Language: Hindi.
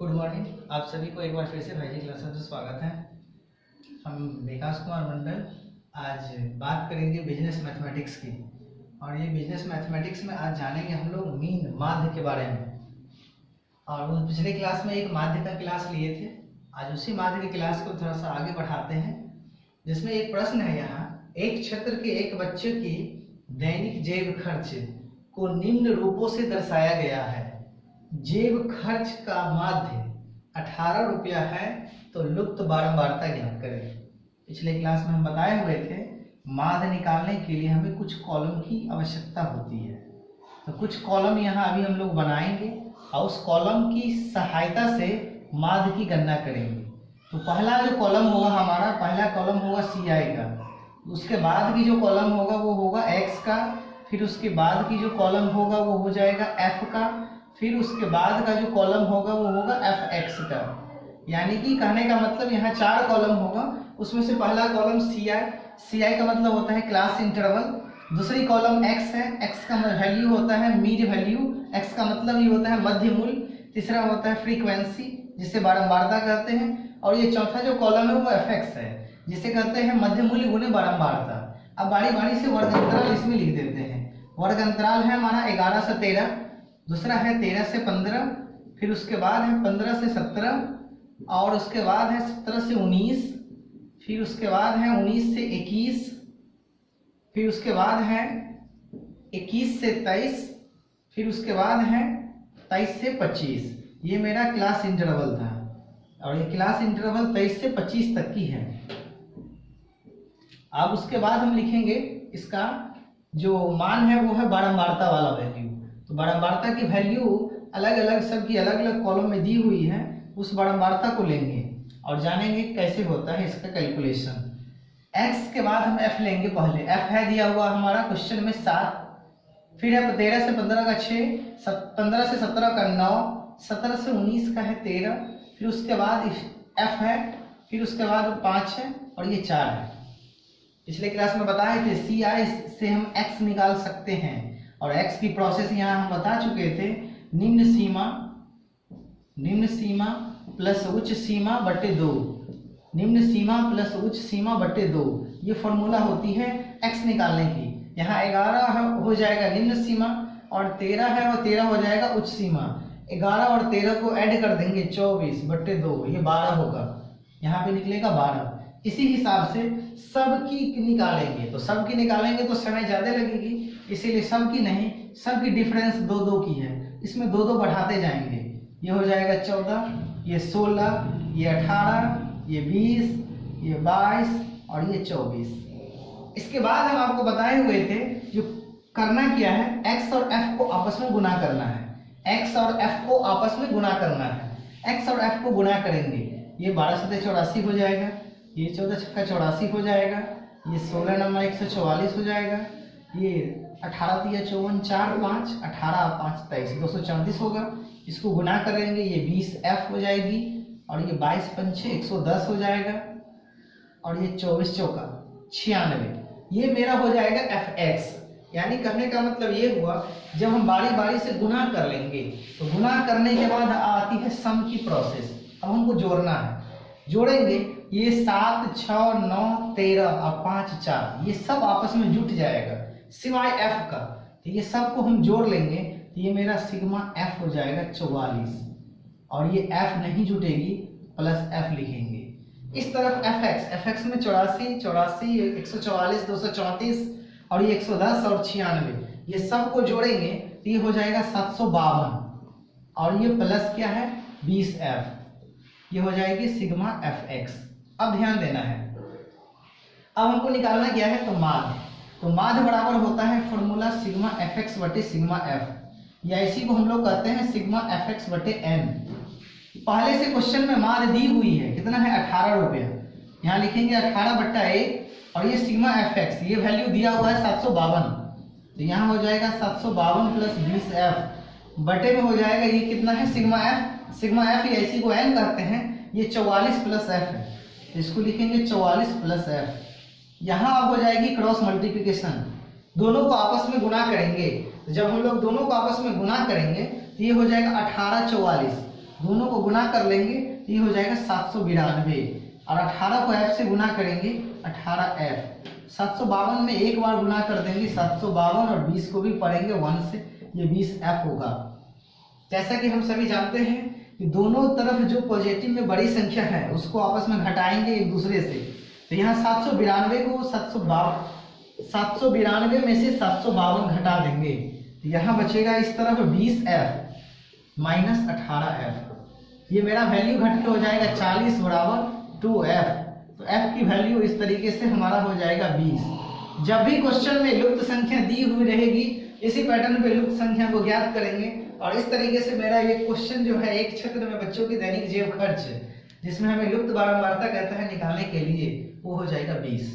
Good morning. आप सभी को एक बार फिर से भाई जी क्लास में स्वागत है। हम विकास कुमार मंडल आज बात करेंगे बिजनेस मैथमेटिक्स की। और ये बिजनेस मैथमेटिक्स में आज जानेंगे हम लोग मीन माध्य के बारे में। और वो पिछले क्लास में एक माध्य का क्लास लिए थे, आज उसी माध्य की क्लास को थोड़ा सा आगे बढ़ाते हैं, जिसमें एक प्रश्न है यहाँ, एक क्षेत्र के एक बच्चे की दैनिक जेब खर्च को निम्न रूपों से दर्शाया गया है। जेब खर्च का माध्य 18 रुपया है, तो लुप्त बारंबारता ज्ञात करें। पिछले क्लास में हम बताए हुए थे माध्य निकालने के लिए हमें कुछ कॉलम की आवश्यकता होती है। तो कुछ कॉलम यहाँ अभी हम लोग बनाएंगे और उस कॉलम की सहायता से माध्य की गणना करेंगे। तो पहला जो कॉलम होगा हमारा, पहला कॉलम होगा CI का, उसके बाद की जो कॉलम होगा वो होगा X का, फिर उसके बाद की जो कॉलम होगा वो हो जाएगा F का, फिर उसके बाद का जो कॉलम होगा वो होगा FX का। यानी कि कहने का मतलब यहाँ 4 कॉलम होगा, उसमें से पहला कॉलम CI का मतलब होता है क्लास इंटरवल। दूसरी कॉलम X है, X का वैल्यू होता है मीड वैल्यू, X का मतलब ये होता है मध्य मूल्य। तीसरा होता है फ्रीक्वेंसी, जिसे बारंबारता कहते हैं। और ये चौथा जो कॉलम है वो FX है, जिसे कहते हैं मध्य मूल्य गुने बारंबारता। अब बारी बारी से वर्ग अंतराल इसमें लिख देते हैं। वर्ग अंतराल है हमारा 11 से 13, दूसरा है 13 से 15, फिर उसके बाद है 15 से 17, और उसके बाद है 17 से 19, फिर उसके बाद है 19 से 21, फिर उसके बाद है 21 से 23, फिर उसके बाद है 23 से 25। ये मेरा क्लास इंटरवल था और ये क्लास इंटरवल 23 से 25 तक की है। अब उसके बाद हम लिखेंगे इसका जो मान है वो है बारंबारता वाला वैल्यू। तो बारंबारता की वैल्यू अलग अलग सबकी अलग अलग कॉलम में दी हुई है, उस बारंबारता को लेंगे और जानेंगे कैसे होता है इसका कैलकुलेशन। X के बाद हम F लेंगे। पहले F है दिया हुआ हमारा क्वेश्चन में 7, फिर है 13 से 15 का 6, 15 से 17 का 9, 17 से 19 का है 13, फिर उसके बाद F है, फिर उसके बाद 5 है और ये 4 है। पिछले क्लास में बताए थे CI से हम X निकाल सकते हैं और X की प्रोसेस यहाँ हम बता चुके थे। निम्न सीमा प्लस उच्च सीमा बटे 2, निम्न सीमा प्लस उच्च सीमा बटे 2, ये फॉर्मूला होती है X निकालने की। यहाँ 11 हो जाएगा निम्न सीमा और 13 है और 13 हो जाएगा उच्च सीमा। 11 और 13 को ऐड कर देंगे 24 बटे 2, ये 12 होगा, यहाँ पे निकलेगा 12। इसी हिसाब से सबकी निकालेंगे, तो सबकी निकालेंगे तो समय ज़्यादा लगेगी, इसीलिए सबकी नहीं, सबकी डिफरेंस 2-2 की है, इसमें 2-2 बढ़ाते जाएंगे। ये हो जाएगा 14, ये 16, ये 18, ये 20, ये 22 और ये 24। इसके बाद हम आपको बताए हुए थे जो करना क्या है, X और F को आपस में गुना करना है। X और F को आपस में गुना करना है, X और F को गुना करेंगे। ये 12 सतह 84 हो जाएगा, ये 14 छक्का 84 हो जाएगा, ये 16 नंबर 144 हो जाएगा, ये 18 तिया 54, 4 5, 18 5 23, 234 होगा। इसको गुना करेंगे, ये 20F हो जाएगी और ये 22 पंचे 110 हो जाएगा और ये 24 चौका 96, ये मेरा हो जाएगा FX। यानी कहने का मतलब ये हुआ, जब हम बारी बारी से गुना कर लेंगे तो गुना करने के बाद आती है सम की प्रोसेस। अब हमको जोड़ना है, जोड़ेंगे, ये 7 6 9 13 और 5 4, ये सब आपस में जुट जाएगा सिवाय F का। तो ये सब को हम जोड़ लेंगे तो ये मेरा सिग्मा F हो जाएगा 44, और ये F नहीं जुटेगी प्लस F लिखेंगे। इस तरफ FX में 84 84 144 234 और ये 110 और 96, ये सब को जोड़ेंगे तो ये हो जाएगा 752, और ये प्लस क्या है 20F, ये हो जाएगी सिग्मा FX। अब ध्यान देना है, अब हमको निकालना क्या है, तो माध्य। तो माध्य बराबर होता है फॉर्मूला सिग्मा FX बटे सिग्मा F, या इसी को हम लोग कहते हैं सिग्मा FX बटे N। पहले से क्वेश्चन में माध्य दी हुई है, कितना है 18 रुपया, यहाँ लिखेंगे 18 बट्टा 1 और ये सिग्मा FX, ये वैल्यू दिया हुआ है 752, तो यहाँ हो जाएगा 752 प्लस 20F बटे में हो जाएगा ये कितना है सिग्मा F, या इसी को N कहते हैं, ये 44 प्लस F है, तो इसको लिखेंगे 44 प्लस F। यहाँ अब हो जाएगी क्रॉस मल्टीप्लिकेशन, दोनों को आपस में गुना करेंगे। जब हम लोग दोनों को आपस में गुना करेंगे तो ये हो जाएगा 18 44, दोनों को गुना कर लेंगे तो ये हो जाएगा 792, और 18 को f से गुना करेंगे 18f। 752 में एक बार गुना कर देंगे 752, और 20 को भी पढ़ेंगे 1 से, ये 20f होगा। जैसा कि हम सभी जानते हैं कि दोनों तरफ जो पॉजिटिव में बड़ी संख्या है उसको आपस में घटाएंगे एक दूसरे से, तो यहाँ 792 को 792 में से 752 घटा देंगे, तो यहाँ बचेगा इस तरफ 20f माइनस 18f। ये मेरा वैल्यू घट के हो जाएगा 40 बराबर 2f। तो f की वैल्यू इस तरीके से हमारा हो जाएगा 20। जब भी क्वेश्चन में लुप्त संख्या दी हुई रहेगी इसी पैटर्न पे लुप्त संख्या को ज्ञात करेंगे। और इस तरीके से मेरा ये क्वेश्चन जो है एक क्षेत्र में बच्चों की दैनिक जेब खर्च जिसमें हमें लुप्त बारंबारता कहता है निकालने के लिए, वो हो जाएगा 20।